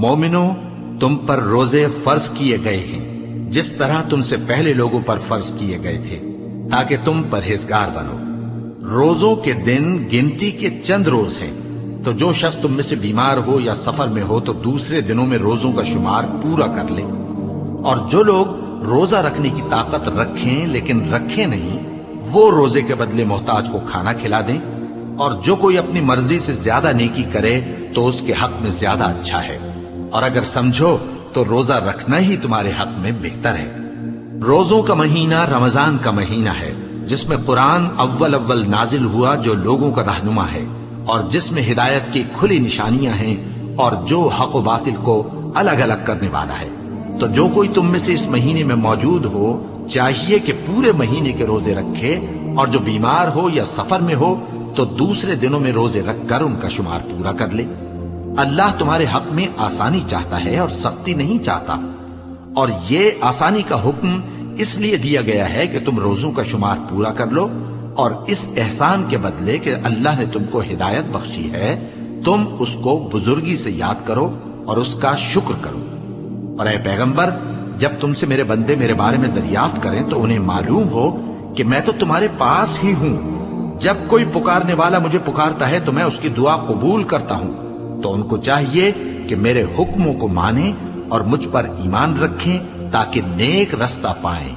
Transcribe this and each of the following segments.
مومنو، تم پر روزے فرض کیے گئے ہیں جس طرح تم سے پہلے لوگوں پر فرض کیے گئے تھے، تاکہ تم پرہیزگار بنو۔ روزوں کے دن گنتی کے چند روز ہیں، تو جو شخص تم میں سے بیمار ہو یا سفر میں ہو تو دوسرے دنوں میں روزوں کا شمار پورا کر لے۔ اور جو لوگ روزہ رکھنے کی طاقت رکھیں لیکن رکھیں نہیں، وہ روزے کے بدلے محتاج کو کھانا کھلا دیں۔ اور جو کوئی اپنی مرضی سے زیادہ نیکی کرے تو اس کے حق میں زیادہ اچھا ہے، اور اگر سمجھو تو روزہ رکھنا ہی تمہارے حق میں بہتر ہے۔ روزوں کا مہینہ رمضان کا مہینہ ہے، جس میں قرآن اول نازل ہوا، جو لوگوں کا رہنما ہے اور جس میں ہدایت کی کھلی نشانیاں ہیں، اور جو حق و باطل کو الگ الگ کرنے والا ہے۔ تو جو کوئی تم میں سے اس مہینے میں موجود ہو چاہیے کہ پورے مہینے کے روزے رکھے، اور جو بیمار ہو یا سفر میں ہو تو دوسرے دنوں میں روزے رکھ کر ان کا شمار پورا کر لے۔ اللہ تمہارے حق میں آسانی چاہتا ہے اور سختی نہیں چاہتا، اور یہ آسانی کا حکم اس لیے دیا گیا ہے کہ تم روزوں کا شمار پورا کر لو، اور اس احسان کے بدلے کہ اللہ نے تم کو ہدایت بخشی ہے، تم اس کو بزرگی سے یاد کرو اور اس کا شکر کرو۔ اور اے پیغمبر، جب تم سے میرے بندے میرے بارے میں دریافت کریں تو انہیں معلوم ہو کہ میں تو تمہارے پاس ہی ہوں۔ جب کوئی پکارنے والا مجھے پکارتا ہے تو میں اس کی دعا قبول کرتا ہوں۔ تو ان کو چاہیے کہ میرے حکموں کو مانیں اور مجھ پر ایمان رکھیں تاکہ نیک رستہ پائیں۔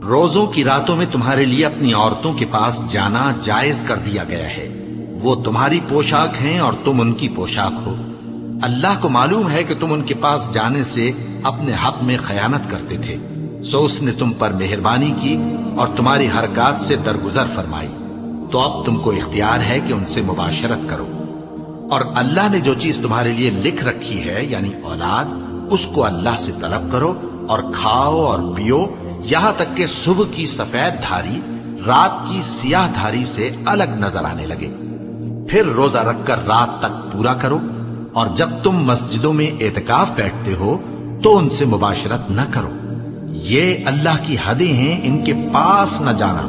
روزوں کی راتوں میں تمہارے لیے اپنی عورتوں کے پاس جانا جائز کر دیا گیا ہے، وہ تمہاری پوشاک ہیں اور تم ان کی پوشاک ہو۔ اللہ کو معلوم ہے کہ تم ان کے پاس جانے سے اپنے حق میں خیانت کرتے تھے، سو اس نے تم پر مہربانی کی اور تمہاری حرکات سے درگزر فرمائی، تو اب تم کو اختیار ہے کہ ان سے مباشرت کرو۔ اور اللہ نے جو چیز تمہارے لیے لکھ رکھی ہے یعنی اولاد، اس کو اللہ سے طلب کرو اور کھاؤ اور پیو، یہاں تک کہ صبح کی سفید دھاری رات کی سیاہ دھاری سے الگ نظر آنے لگے۔ پھر روزہ رکھ کر رات تک پورا کرو، اور جب تم مسجدوں میں اعتکاف بیٹھتے ہو تو ان سے مباشرت نہ کرو، یہ اللہ کی حدیں ہیں، ان کے پاس نہ جانا۔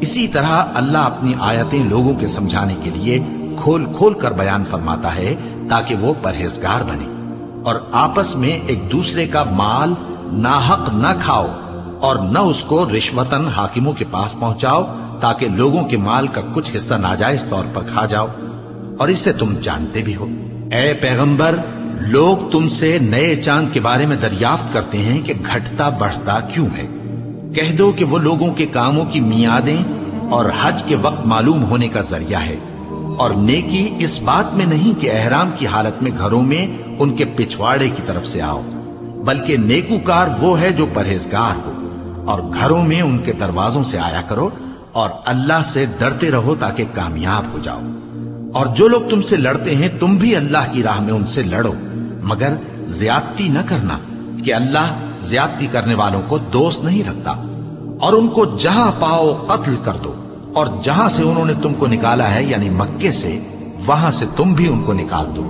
اسی طرح اللہ اپنی آیتیں لوگوں کے سمجھانے کے لیے کھول کھول کر بیان فرماتا ہے تاکہ وہ پرہیزگار بنے۔ اور آپس میں ایک دوسرے کا مال ناحق نہ کھاؤ، اور نہ اس کو رشوتاً حاکموں کے پاس پہنچاؤ تاکہ لوگوں کے مال کا کچھ حصہ ناجائز طور پر کھا جاؤ، اور اسے تم جانتے بھی ہو۔ اے پیغمبر، لوگ تم سے نئے چاند کے بارے میں دریافت کرتے ہیں کہ گھٹتا بڑھتا کیوں ہے۔ کہہ دو کہ وہ لوگوں کے کاموں کی میعادیں اور حج کے وقت معلوم ہونے کا ذریعہ ہے، اور نیکی اس بات میں نہیں کہ احرام کی حالت میں گھروں میں ان کے پچھواڑے کی طرف سے آؤ، بلکہ نیکوکار وہ ہے جو پرہیزگار ہو، اور گھروں میں ان کے دروازوں سے آیا کرو، اور اللہ سے ڈرتے رہو تاکہ کامیاب ہو جاؤ۔ اور جو لوگ تم سے لڑتے ہیں تم بھی اللہ کی راہ میں ان سے لڑو، مگر زیادتی نہ کرنا، کہ اللہ زیادتی کرنے والوں کو دوست نہیں رکھتا۔ اور ان کو جہاں پاؤ قتل کر دو، اور جہاں سے انہوں نے تم کو نکالا ہے یعنی مکے سے، وہاں سے تم بھی ان کو نکال دو۔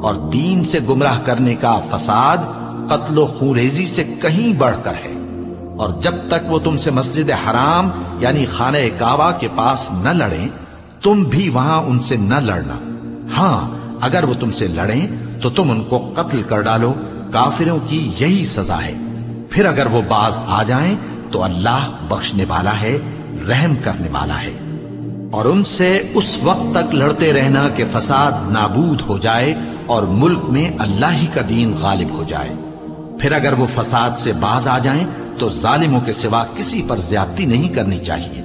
اور دین سے گمراہ کرنے کا فساد قتل و خونریزی سے کہیں بڑھ کر ہے۔ اور جب تک وہ تم سے مسجد حرام یعنی خانہ کعبہ کے پاس نہ لڑیں، تم بھی وہاں ان سے نہ لڑنا۔ ہاں، اگر وہ تم سے لڑیں تو تم ان کو قتل کر ڈالو، کافروں کی یہی سزا ہے۔ پھر اگر وہ باز آ جائیں تو اللہ بخشنے والا ہے، رحم کرنے والا ہے۔ اور ان سے اس وقت تک لڑتے رہنا کہ فساد نابود ہو جائے اور ملک میں اللہ ہی کا دین غالب ہو جائے۔ پھر اگر وہ فساد سے باز آ جائیں تو ظالموں کے سوا کسی پر زیادتی نہیں کرنی چاہیے۔